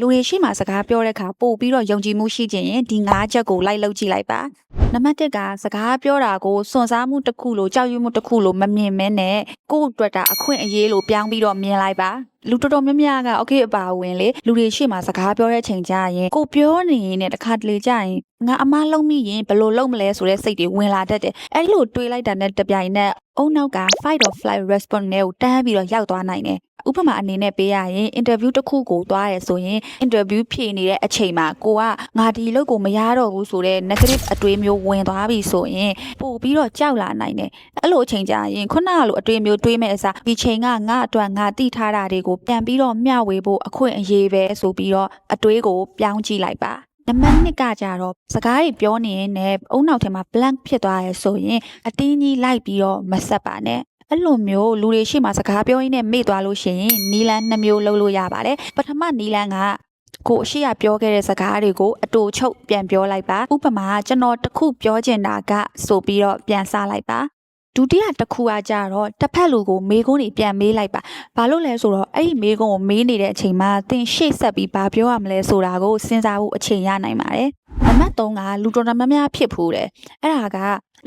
လူတွေရှိမှစကားပြောတဲ့အခါပို့ပြီးတော့ယုံကြည်မှုရှိခြင်းရင်ဒီ၅ချက်ကိုလိုက်လုပ်ကြည့်လိုက်ပါနံပါတ်1ကစကားပြောတာကိုစွန့်စားမှုတစ်ခုလို့ကြောက်ရွံ့မှုတစ်ခုလို့မမြင်မဲနဲ့ကိုယ့်အတွက်တာအခွင့်အရေးလို့ပြောင်းပြီးတော့မြင်လိုက်ပါလူတော်တော်များများက okay အပါဝင်လေလူတွေရှိမှစကားပြောတဲ့အချိန်ကြရင်ကိုပြောနေရင်တခါတလေကြရင်ငါအမားလုံးမိရင်ဘယ်လိုလုပ်မလဲဆိုတဲ့စိတ်တွေဝင်လာတတ်တယ်အဲ့လိုတွေးလိုက်တာနဲ့တပြိုင်နက်အုံနောက်က fight or flight response နဲ့ကိုတန်းပြီးတော့ရောက်သွားနိုင်တယ်ဥပမာအနေနဲ့ပေးရရင် interview တစ်ခုကိုသွားရဲဆိုရင် interview ဖြေနေတဲ့အချိန်မှာကိုကငါဒီလုပ်ကိုမရတော့ဘူးဆိုတဲ့ negative အတွေးမျိုးဝင်သွားပြီဆိုရင်ပို့ပြီးတော့ကြောက်လာနိုင်တယ်အဲ့လိုအချိန်ကြရင်ခုနကလိုအတွေးမျိုးတွေးမဲ့အစားဒီချိန်ကငါအတွက်ငါတိထားတာတွေကိုပြန်ပြီးတော့မျှဝေဖို့အခွင့်အရေးပဲဆိုပြီးတော့အတွေးကိုပြောင်းကြည့်လိုက်ပါနံပါတ်2ကကြတော့စကားတွေပြောနေရင်လည်းအုံနောက်ထဲမှာ blank ဖြစ်သွားရဲဆိုရင်အတင်းကြီးလိုက်ပြီးတော့မဆက်ပါနဲ့အဲ့လိုမျိုးလူတွေရှိမှစကားပြောရင်းနဲ့မေ့သွားလို့ရှိရင်နီလန်း2မျိုးလုပ်လို့ရပါတယ်ပထမနီလန်းကကိုအရှိရပြောခဲ့တဲ့စကားတွေကိုအတူချုပ်ပြန်ပြောလိုက်ပါဥပမာကျွန်တော်တခုပြောချင်တာကဆိုပြီးတော့ပြန်စလိုက်ပါဒုတိယတစ်ခုကကြတော့တစ်ဖက်လူကိုမေးခွန်းတွေပြန်မေးလိုက်ပါဘာလို့လဲဆိုတော့အဲ့ဒီမေးခွန်းကိုမေးနေတဲ့အချိန်မှာသင်ရှေ့ဆက်ပြီးဘာပြောရမလဲဆိုတာကိုစဉ်းစားဖို့အချိန်ရနိုင်ပါတယ်နံပါတ်3ကလူတော်တော်များများဖြစ်ဖူးတယ်အဲ့ဒါက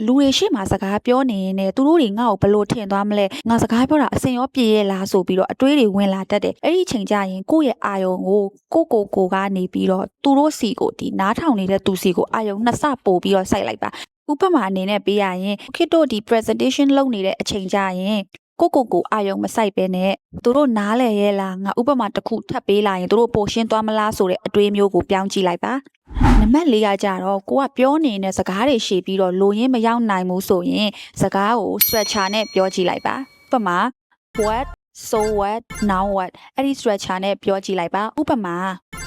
လူတွေရှိမှစကားပြောနေရင်လည်းသူတို့တွေငါ့ကိုဘလို့ထင်သွားမလဲငါစကားပြောတာအစင်ရောပြေရဲ့လားဆိုပြီးတော့အတွေးတွေဝင်လာတတ်တယ်အဲ့ဒီအချိန်ကျရင်ကိုယ့်ရဲ့အာယုံကိုကိုကနေပြီးတော့သူတို့စီကိုဒီနားထောင်နေတဲ့သူစီကိုအာယုံနှစ်ဆပို့ပြီးတော့စိုက်လိုက်ပါဥပမာအနေနဲ့ပေးရရင်ခေတ်တို့ဒီ presentation လုပ်နေတဲ့အချိန်ကျရင်ကိုအာယုံမဆိုင်ပဲနဲ့သူတို့နားလဲရဲလားငါဥပမာတစ်ခုထပ်ပေးလာရင်သူတို့ပိုရှင်းသွားမလားဆိုတဲ့အတွေးမျိုးကိုပြောင်းကြည့်လိုက်ပါနံပါတ်4ကကြတော့ကိုကပြောနေတဲ့စကားတွေရှည်ပြီးတော့လိုရင်းမရောက်နိုင်ဘူးဆိုရင်စကားကို stretcher နဲ့ပြောကြည့်လိုက်ပါဥပမာ what so what now what အဲ့ဒီ stretcher နဲ့ပြောကြည့်လိုက်ပါဥပမာ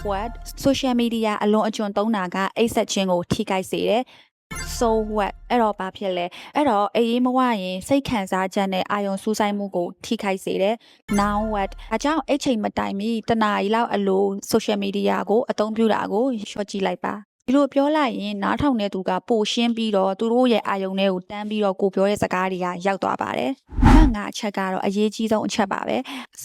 what social media အလွန်အကျွံသုံးတာကအိတ်ဆက်ခြင်းကိုထိခိုက်စေတယ်so what အဲ့တော့ဘာဖြစ်လဲအဲ့တော့အေးမဝရင်စိတ်ခံစားချက်နဲ့အာယုံစူးစိုက်မှုကိုထိခိုက်စေတယ် now what အကြောင်းအဲ့ချိန်မတိုင်မီတနာရီလောက်အလို social media ကိုအသုံးပြုတာကိုလျှော့ကြည့်လိုက်ပါဒီလိုပြောလိုက်ရင်နားထောင်တဲ့သူကပိုရှင်းပြီးတော့သူတို့ရဲ့အာယုံတွေကိုတန်းပြီးတော့ကိုပြောတဲ့စကားတွေကရောက်သွားပါတယ်မှန်ကအချက်ကတော့အရေးကြီးဆုံးအချက်ပါပဲ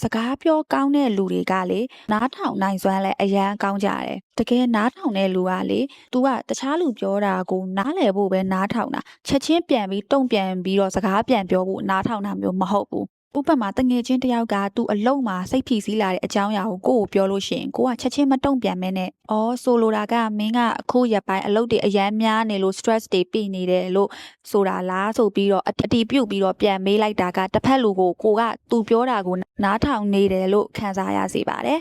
စကားပြောကောင်းတဲ့လူတွေကလေနားထောင်နိုင်စွမ်းလဲအရန်ကောင်းကြတယ်တကယ်နားထောင်တဲ့လူကလေ तू ကတခြားလူပြောတာကိုနားလည်ဖို့ပဲနားထောင်တာချက်ချင်းပြန်ပြီးတုံ့ပြန်ပြီးတော့စကားပြန်ပြောဖို့နားထောင်တာမျိုးမဟုတ်ဘူးဥပမာတငယ်ချင်းတယောက်ကသူ့အလုံးမှာစိတ်ဖိစီးလာတဲ့အကြောင်းအရာကိုပြောလို့ရှိရင်ကိုကချက်ချင်းမတုံ့ပြန်မဲနဲ့အော်ဆိုလိုတာကမင်းကအခုရက်ပိုင်းအလုပ်တွေအရန်များနေလို့ stress တွေပြနေတယ်လို့ဆိုတာလားဆိုပြီးတော့အတီးပြုတ်ပြီးတော့ပြန်မေးလိုက်တာကတစ်ဖက်လူကိုကသူပြောတာကိုနားထောင်နေတယ်လို့ခံစားရစေပါတယ်